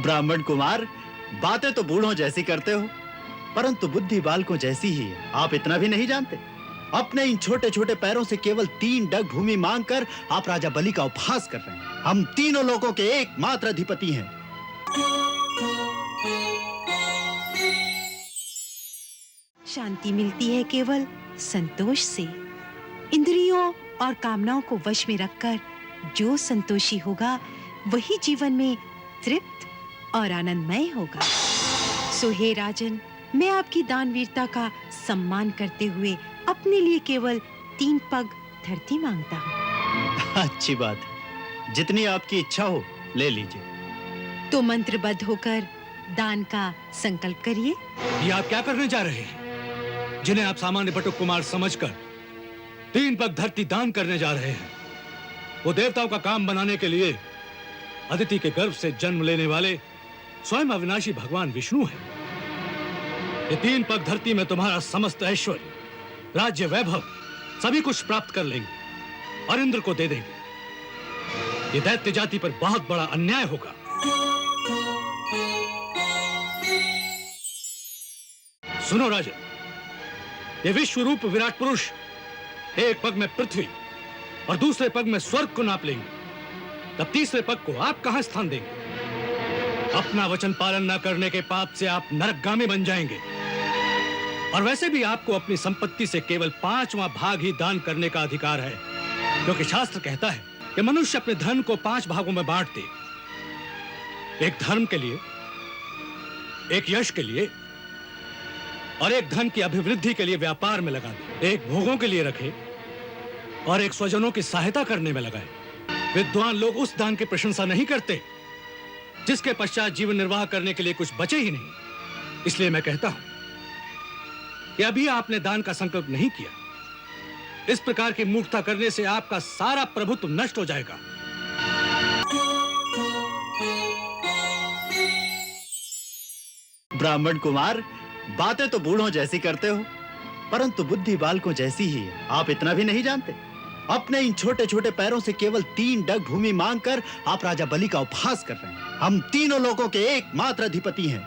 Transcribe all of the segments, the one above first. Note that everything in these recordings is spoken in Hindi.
ब्राह्मण कुमार, बातें तो बूढ़ों जैसी करते हो, परंतु बुद्धि बालकों जैसी ही है। आप इतना भी नहीं जानते। अपने इन छोटे-छोटे पैरों से केवल 3 डग भूमि मांगकर आप राजा बलि का उपहास कर रहे हैं। हम तीनों लोगों के एकमात्र अधिपति हैं। शांति मिलती है केवल संतोष से। इंद्रियों और कामनाओं को वश में रखकर जो संतोषी होगा, वही जीवन में तृप्त और आनंदमय होगा। सो हे राजन, मैं आपकी दानवीरता का सम्मान करते हुए अपने लिए केवल 3 पग धरती मांगता हूँ। अच्छी बात है, जितनी आपकी इच्छा हो ले लीजिए। तो मंत्रबद्ध होकर दान का संकल्प करिए। ये आप क्या करने जा रहे हैं? जिन्हें आप सामान्य बटुक कुमार समझकर 3 पग धरती दान करने जा रहे हैं, वो देवताओं का काम बनाने के लिए अदिति के गर्भ से जन्म लेने वाले स्वयं अविनाशी भगवान विष्णु हैं। ये 3 पग धरती में तुम्हारा समस्त ऐश्वर्य, राज्य, वैभव सभी कुछ प्राप्त कर लेंगे और इंद्र को दे देंगे। ये दैत्य जाति पर बहुत बड़ा अन्याय होगा। सुनो राजन, ये विश्व रूप विराट पुरुष एक पग में पृथ्वी और दूसरे पग में स्वर्ग को नाप लेंगे, तब तीसरे पग को आप कहां स्थान देंगे? अपना वचन पालन न करने के पाप से आप नरकगामी बन जाएंगे। और वैसे भी आपको अपनी संपत्ति से केवल 5वां भाग ही दान करने का अधिकार है, क्योंकि शास्त्र कहता है कि मनुष्य अपने धन को 5 भागों में बांट दे। एक धर्म के लिए, एक यश के लिए और एक धन की अभिवृद्धि के लिए व्यापार में लगा दे। एक भोगों के लिए रखे और एक स्वजनों की सहायता करने में लगाए। विद्वान लोग उस दान की प्रशंसा नहीं करते जिसके पश्चात जीवन निर्वाह करने के लिए कुछ बचे ही नहीं। इसलिए मैं कहता हूं कि अभी आपने दान का संकल्प नहीं किया। इस प्रकार की मूर्खता करने से आपका सारा प्रभुत्व नष्ट हो जाएगा। ब्राह्मण कुमार, बातें तो बूढ़ों जैसी करते हो, परंतु बुद्धि बालकों जैसी ही है। आप इतना भी नहीं जानते। अपने इन छोटे-छोटे पैरों से केवल 3 डग भूमि मांगकर आप राजा बलि का उपहास कर रहे हैं। हम तीनों लोगों के एकमात्र अधिपति हैं।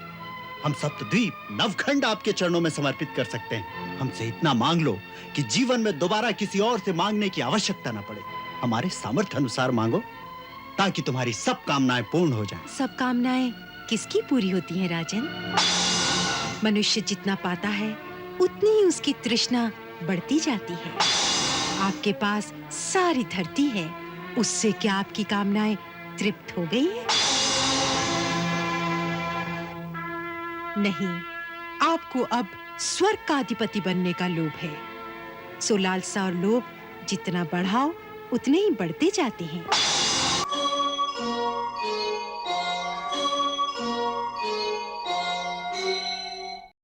हम सप्तद्वीप, नवखंड आपके चरणों में समर्पित कर सकते हैं। हमसे इतना मांग लो कि जीवन में दोबारा किसी और से मांगने की आवश्यकता न पड़े। हमारे सामर्थ्य अनुसार मांगो, ताकि तुम्हारी सब कामनाएं पूर्ण हो जाएं। सब कामनाएं किसकी पूरी होती हैं राजन? मनुष्य जितना पाता है, उतनी ही उसकी तृष्णा बढ़ती जाती है। आपके पास सारी धरती है, उससे क्या आपकी कामनाएं तृप्त हो गई हैं? नहीं, आपको अब स्वर्ग का अधिपति बनने का लोभ है। सो लालसा और लोभ जितना बढ़ाओ, उतने ही बढ़ते जाते हैं।